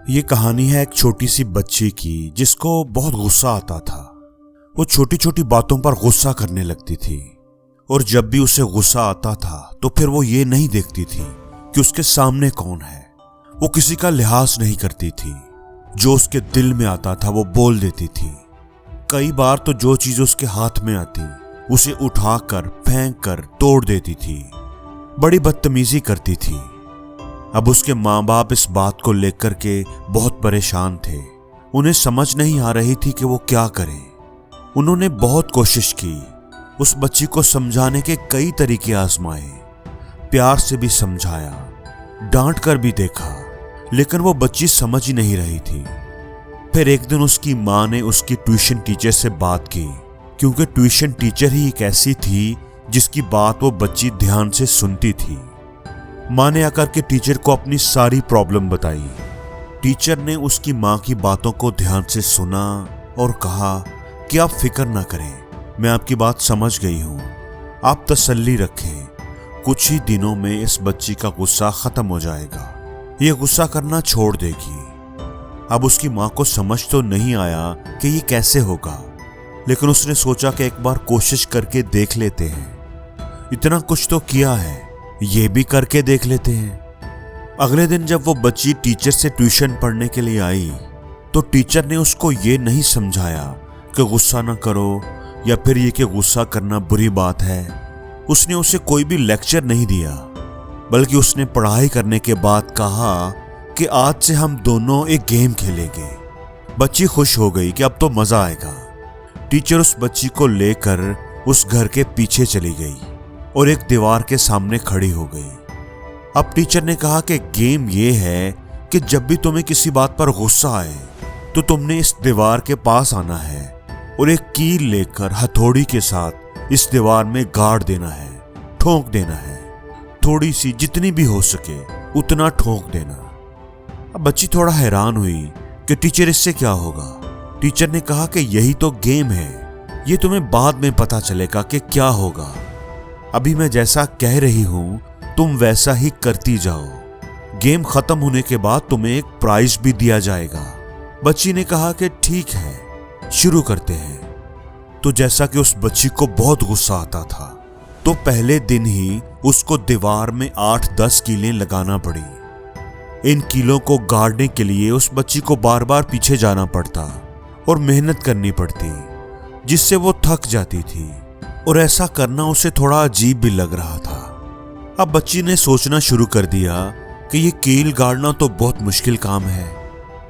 ये कहानी है एक छोटी सी बच्ची की जिसको बहुत गुस्सा आता था। वो छोटी छोटी बातों पर गुस्सा करने लगती थी और जब भी उसे गुस्सा आता था तो फिर वो ये नहीं देखती थी कि उसके सामने कौन है। वो किसी का लिहाज नहीं करती थी। जो उसके दिल में आता था वो बोल देती थी। कई बार तो जो चीज उसके हाथ में आती उसे उठाकर फेंक कर तोड़ देती थी। बड़ी बदतमीजी करती थी। अब उसके माँ बाप इस बात को लेकर के बहुत परेशान थे। उन्हें समझ नहीं आ रही थी कि वो क्या करें। उन्होंने बहुत कोशिश की, उस बच्ची को समझाने के कई तरीके आजमाए, प्यार से भी समझाया, डांट कर भी देखा, लेकिन वो बच्ची समझ ही नहीं रही थी। फिर एक दिन उसकी माँ ने उसकी ट्यूशन टीचर से बात की, क्योंकि ट्यूशन टीचर ही एक ऐसी थी जिसकी बात वो बच्ची ध्यान से सुनती थी। माँ ने आकर के टीचर को अपनी सारी प्रॉब्लम बताई। टीचर ने उसकी माँ की बातों को ध्यान से सुना और कहा कि आप फिक्र ना करें, मैं आपकी बात समझ गई हूँ, आप तसल्ली रखें, कुछ ही दिनों में इस बच्ची का गुस्सा खत्म हो जाएगा, ये गुस्सा करना छोड़ देगी। अब उसकी माँ को समझ तो नहीं आया कि ये कैसे होगा, लेकिन उसने सोचा कि एक बार कोशिश करके देख लेते हैं। इतना कुछ तो किया है, ये भी करके देख लेते हैं। अगले दिन जब वो बच्ची टीचर से ट्यूशन पढ़ने के लिए आई तो टीचर ने उसको ये नहीं समझाया कि गुस्सा ना करो या फिर ये कि गुस्सा करना बुरी बात है। उसने उसे कोई भी लेक्चर नहीं दिया, बल्कि उसने पढ़ाई करने के बाद कहा कि आज से हम दोनों एक गेम खेलेंगे। बच्ची खुश हो गई कि अब तो मजा आएगा। टीचर उस बच्ची को लेकर उस घर के पीछे चली गई और एक दीवार के सामने खड़ी हो गई। अब टीचर ने कहा कि गेम ये है कि जब भी तुम्हें किसी बात पर गुस्सा आए तो तुमने इस दीवार के पास आना है और एक कील लेकर हथौड़ी के साथ इस दीवार में गाड़ देना है, ठोक देना है, थोड़ी सी, जितनी भी हो सके उतना ठोक देना। अब बच्ची थोड़ा हैरान हुई कि टीचर इससे क्या होगा। टीचर ने कहा कि यही तो गेम है, ये तुम्हें बाद में पता चलेगा कि क्या होगा। अभी मैं जैसा कह रही हूं तुम वैसा ही करती जाओ, गेम खत्म होने के बाद तुम्हें एक प्राइज भी दिया जाएगा। बच्ची ने कहा कि ठीक है, शुरू करते हैं। तो जैसा कि उस बच्ची को बहुत गुस्सा आता था तो पहले दिन ही उसको दीवार में 8-10 कीलें लगाना पड़ी। इन कीलों को गाड़ने के लिए उस बच्ची को बार बार पीछे जाना पड़ता और मेहनत करनी पड़ती, जिससे वो थक जाती थी और ऐसा करना उसे थोड़ा अजीब भी लग रहा था। अब बच्ची ने सोचना शुरू कर दिया कि ये कील गाड़ना तो बहुत मुश्किल काम है,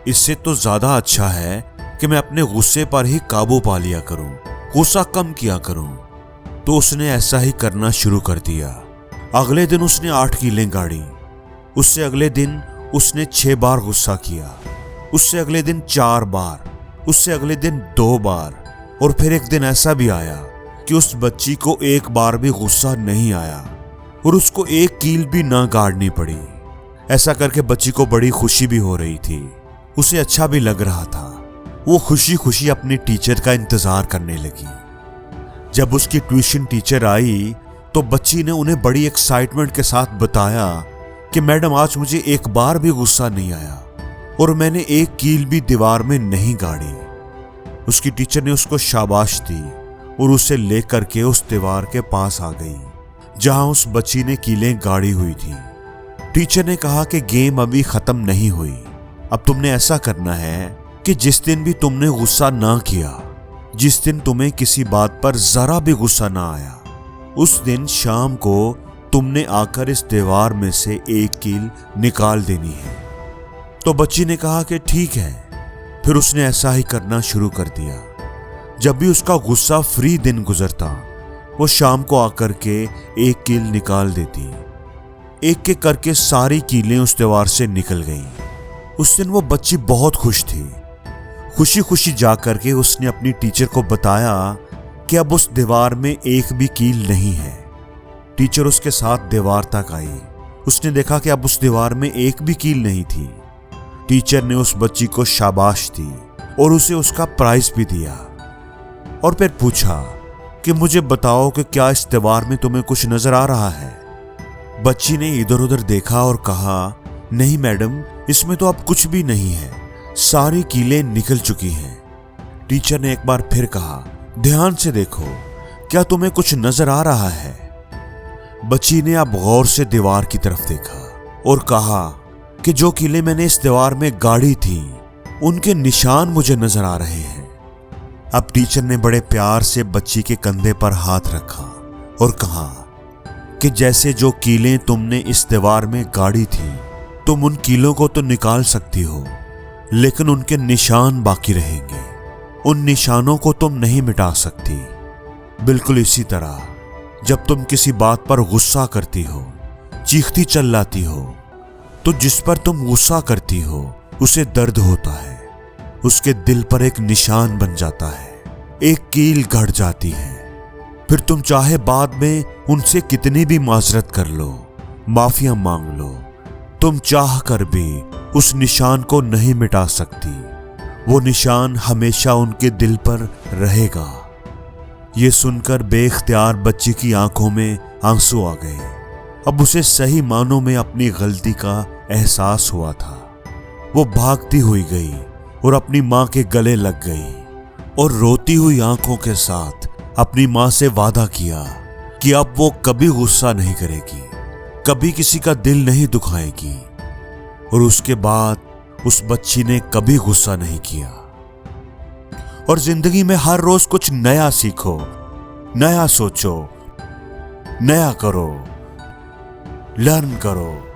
इससे तो ज्यादा अच्छा है कि मैं अपने गुस्से पर ही काबू पा लिया करूं, गुस्सा कम किया करूं। तो उसने ऐसा ही करना शुरू कर दिया। अगले दिन उसने 8 कीलें गाड़ी, उससे अगले दिन उसने 6 बार गुस्सा किया, उससे अगले दिन 4 बार, उससे अगले दिन 2 बार, और फिर एक दिन ऐसा भी आया कि उस बच्ची को एक बार भी गुस्सा नहीं आया और उसको एक कील भी ना गाड़नी पड़ी। ऐसा करके बच्ची को बड़ी खुशी भी हो रही थी, उसे अच्छा भी लग रहा था। वो खुशी खुशी अपनी टीचर का इंतजार करने लगी। जब उसकी ट्यूशन टीचर आई तो बच्ची ने उन्हें बड़ी एक्साइटमेंट के साथ बताया कि मैडम आज मुझे एक बार भी गुस्सा नहीं आया और मैंने एक कील भी दीवार में नहीं गाड़ी। उसकी टीचर ने उसको शाबाश दी और उसे लेकर के उस दीवार के पास आ गई जहां उस बच्ची ने कीलें गाड़ी हुई थी। टीचर ने कहा कि गेम अभी खत्म नहीं हुई, अब तुमने ऐसा करना है कि जिस दिन भी तुमने गुस्सा ना किया, जिस दिन तुम्हें किसी बात पर जरा भी गुस्सा ना आया, उस दिन शाम को तुमने आकर इस दीवार में से एक कील निकाल देनी है। तो बच्ची ने कहा कि ठीक है। फिर उसने ऐसा ही करना शुरू कर दिया। जब भी उसका गुस्सा फ्री दिन गुजरता वो शाम को आकर के एक कील निकाल देती। एक एक करके सारी कीलें उस दीवार से निकल गईं। उस दिन वो बच्ची बहुत खुश थी। खुशी खुशी जाकर के उसने अपनी टीचर को बताया कि अब उस दीवार में एक भी कील नहीं है। टीचर उसके साथ दीवार तक आई। उसने देखा कि अब उस दीवार में एक भी कील नहीं थी। टीचर ने उस बच्ची को शाबाश दी और उसे उसका प्राइज भी दिया और फिर पूछा कि मुझे बताओ कि क्या इस दीवार में तुम्हें कुछ नजर आ रहा है। बच्ची ने इधर उधर देखा और कहा, नहीं मैडम, इसमें तो अब कुछ भी नहीं है, सारी कीलें निकल चुकी हैं। टीचर ने एक बार फिर कहा, ध्यान से देखो, क्या तुम्हें कुछ नजर आ रहा है? बच्ची ने अब गौर से दीवार की तरफ देखा और कहा कि जो कीलें मैंने इस दीवार में गाड़ी थी, उनके निशान मुझे नजर आ रहे हैं। अब टीचर ने बड़े प्यार से बच्ची के कंधे पर हाथ रखा और कहा कि जैसे जो कीलें तुमने इस दीवार में गाड़ी थी, तुम उन कीलों को तो निकाल सकती हो, लेकिन उनके निशान बाकी रहेंगे। उन निशानों को तुम नहीं मिटा सकती। बिल्कुल इसी तरह जब तुम किसी बात पर गुस्सा करती हो, चीखती चिल्लाती हो, तो जिस पर तुम गुस्सा करती हो उसे दर्द होता है, उसके दिल पर एक निशान बन जाता है, एक कील गड़ जाती है। फिर तुम चाहे बाद में उनसे कितनी भी माजरत कर लो, माफिया मांग लो, तुम चाह कर भी उस निशान को नहीं मिटा सकती। वो निशान हमेशा उनके दिल पर रहेगा। ये सुनकर बेख्तियार बच्ची की आंखों में आंसू आ गए। अब उसे सही मानों में अपनी गलती का एहसास हुआ था। वो भागती हुई गई और अपनी मां के गले लग गई और रोती हुई आंखों के साथ अपनी मां से वादा किया कि अब वो कभी गुस्सा नहीं करेगी, कभी किसी का दिल नहीं दुखाएगी। और उसके बाद उस बच्ची ने कभी गुस्सा नहीं किया। और जिंदगी में हर रोज कुछ नया सीखो, नया सोचो, नया करो, लर्न करो।